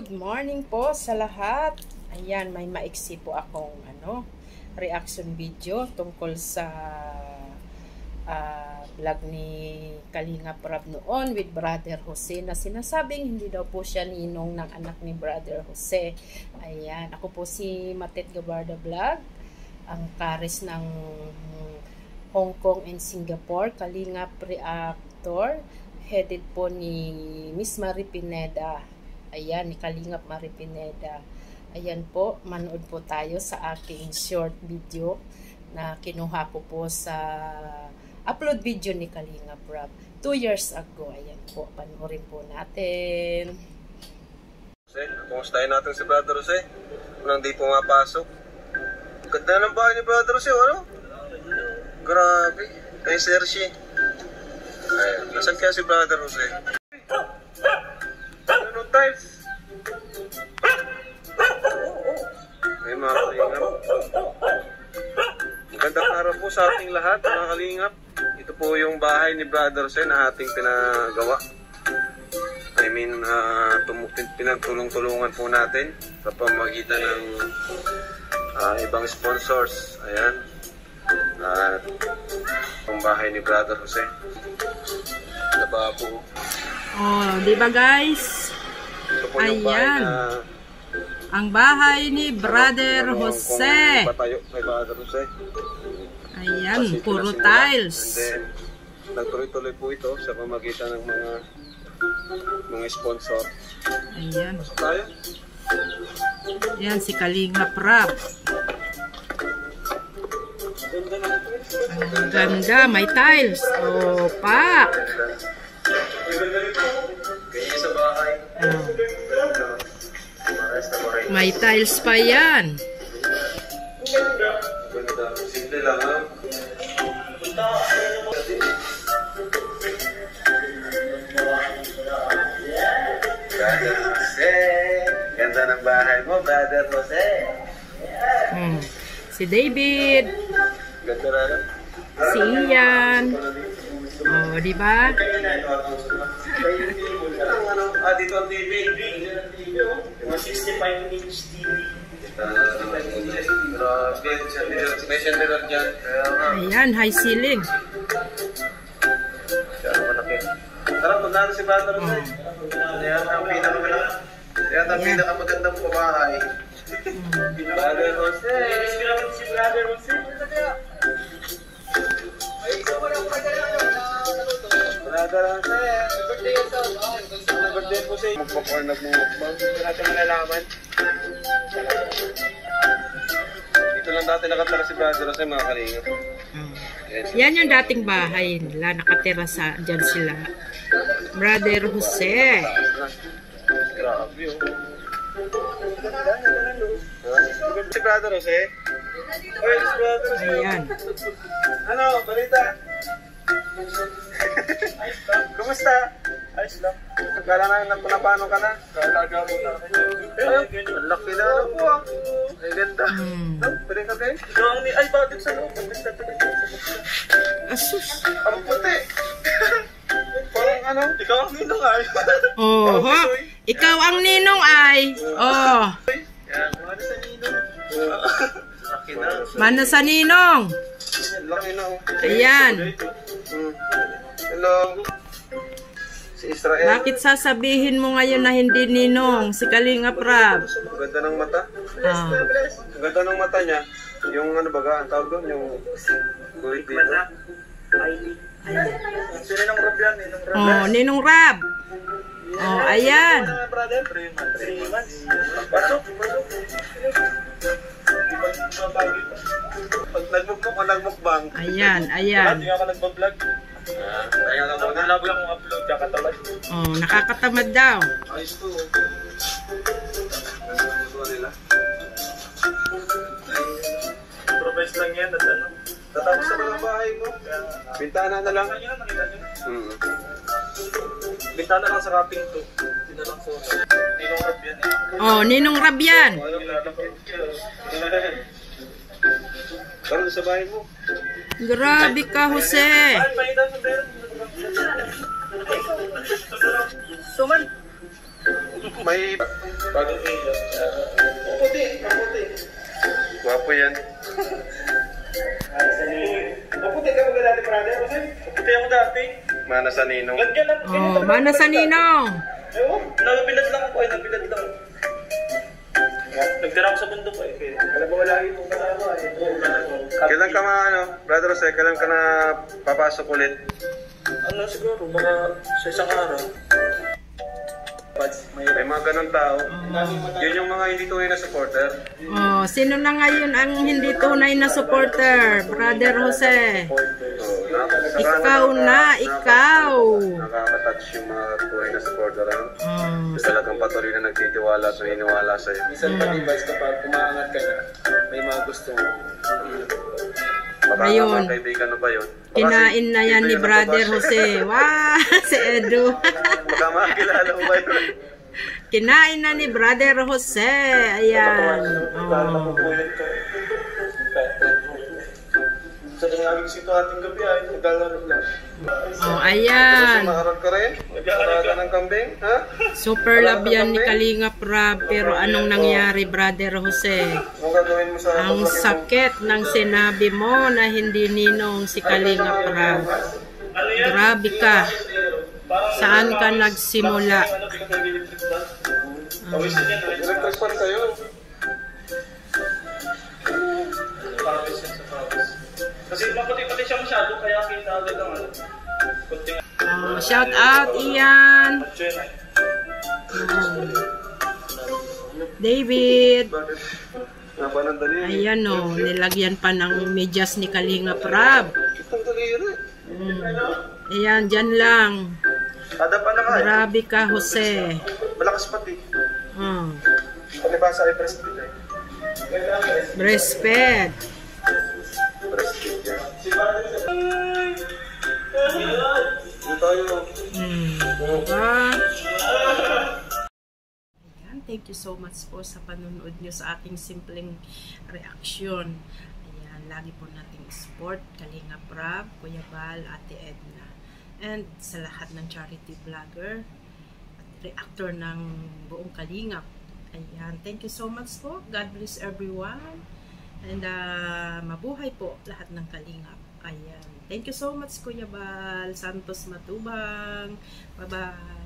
Good morning po sa lahat. Ayan, may maiksi po akong reaction video tungkol sa vlog ni Kalinga Prab noon with Brother Jose na sinasabing hindi daw po siya ninong ng anak ni Brother Jose. Ayan, ako po si Matet Gabarda Vlog, ang karis ng Hong Kong and Singapore, Kalinga Reactor, headed po ni Miss Marie Pineda. Ayan, ni Kalingap Marie Pineda. Ayan po, manood po tayo sa aking short video na kinuha ko po sa upload video ni Kalinga Prab 2 years ago. Ayan po, panoorin po natin. Kumustahin natin si Brother Jose. Nang di pumapasok. Ganda ng bahay ni Brother Jose, ano? Grabe. Ay, Sergi. Ayan, nasan kaya si Brother Jose? Ano tiles? Ay, mga kalingap. Magandang araw po sa ating lahat, mga kalingap. Ito po yung bahay ni Brother Jose na ating pinagawa. I mean, pinagtulong-tulungan po natin sa pamamagitan ng ibang sponsors. Ayan. At ang bahay ni Brother Jose. Lababo. Oh, di ba guys? Ito po yung bahay na ang bahay ni Brother Jose. Patayo kay Brother Jose. Ayan, puro tiles. And then, nagtuloy-tuloy po ito sa pamamagitan ng mga sponsor. Ayan. Pasok tayo. Ayan, si Kalinga Prab. Ang ganda, may tiles. Oh, pak. Ganyan sa bahay. Oh. May tiles pa yan. Ganda. Simple lang, ha? Brother Jose. Ganda ng bahay mo, Brother Jose. Si David. Ganda rin. Si Ian. Oh, di ba? Dito ang TV. 65-inch TV. May chandelier dyan. Ayan, high ceiling. Tara, punta na si Brother Jose. Yan ang pinakamagandang pabahay. Brother Jose. Si Brother Jose. Brother Jose. May birthday po siya. Magpapor nagmumukbang. Natin malalaman. Dito lang dati nakatara si Brother Jose, mga kalinga. Yan yung dating bahay nila. Nakatira dyan sila. Brother Jose. Grabe, oh. Si Brother Jose? Oy, si Brother Jose. Ayan. Ano, balita? Kumusta? Ayos lang. Kala na napano ka na? Kalaga mo na. Ang laki na ano po, ah. Ay, ganda. Pwede ka kayo? Ay, bakit sa loob? Asus. Ang puti. Parang ano? Ikaw ang ninong ay. Oh, ha? Ikaw ang ninong ay. Oh. Yan, ano sa ninong? Laki na. Mana sa ninong. Laki na, oh. Ayan. Hello. Si Israel. Bakit sasabihin mo ngayon na hindi ninong si Kalinga Prab? Ang ganda ng mata. Ah. Ang ganda ng mata niya. Yung ano baga, ang tawag doon, yung guhit dito. Sino ng Rob yan? Ninong Rob. Oh, ninong Rab. Oh, ayan. Brother? 3 months. Pasok. Pag nagmukbang. Ayan, ayan. Hindi ako nagbablog. Kaya nga muna. Nalabo lang kung upload. Kakatamad. Oh, nakakatamad daw. Ayos to. Gusto nila. Improvise lang yan. At ano? Tatapos na lang bahay mo. Bintana na lang. Kanya na nakita niyo. Bintana lang sa wrapping to. Hindi na lang so. Ninong Rob yan eh. Oh, ninong Rab yan. Karoon sa bahay mo. Grabe ka, Jose. Ay, pahitan sa meron. Suman. May... Bagong ilaw. Maputi. Gwapo yan. Maputi ka ba dati, brother? Maputi ako dati. Mana sa ninong. Oh, mana sa ninong. Ewan, nabilad lang ako. Nabilad lang. Nagtira ako sa bundok eh. Alam mo, wala yung kasama eh. Kailan ka Brother Jose, kailan ka na papasok ulit? Ano siguro, mga sa isang araw. May mga ganun tao. Yun yung mga hindi tunay na supporter. Oh, sino na ngayon ang hindi tunay na supporter? Brother Jose. Ikaw na, ikaw. Nakaka-touch yung mga tunay na supporter. Talagang patuloy na nagtitiwala at naniniwala sa'yo. Minsan pa-device kapag umaangat ka na, may mga gusto mo. Baka Ayun. mga kaibigan mo ba yun? Kinain na yan ni Brother Jose. Wow, si Edu. Baka makakilala mo ba yun? Kinain na ni Brother Jose. Ayan. Oh. Sa nangyari si ito ating gabi ay naglalaro lang. Oh, ayan. Maharap ka rin? Naglalaro ka ng kambing? Ha? Super love yan ni Kalinga Prab. Pero anong nangyari, Brother Jose? Anong gagawin mo sa... Ang sakit ng sinabi mo na hindi ninong si Kalinga Prab. Grabe ka. Saan ka nagsimula? Electric fan sa'yo. Kasi maputi-puti siya masyado, kaya kita agad ang ano. Oh, shout out, Ian. David. Napanandali. Ayan o, nilagyan pa ng medyas ni Kalinga Prab. Kitang daliri. Ayan, dyan lang. Ada pa na nga eh. Grabe ka, Jose. Malakas pati. Palibasa ay breastfeed eh. Breastfed. Breastfeed yan. Dito tayo. Diba? Ayan, thank you so much po sa panonood nyo sa aking simpleng reaksyon. Ayan, lagi po nating support, Kalinga Prab, Kuya Bal, Ate Edna. And sa lahat ng charity vlogger at reactor ng buong Kalingap. Ayan, thank you so much po. God bless everyone. And mabuhay po lahat ng Kalingap. Ayan. Thank you so much, Kuya Bal Santos Matubang. Bye-bye.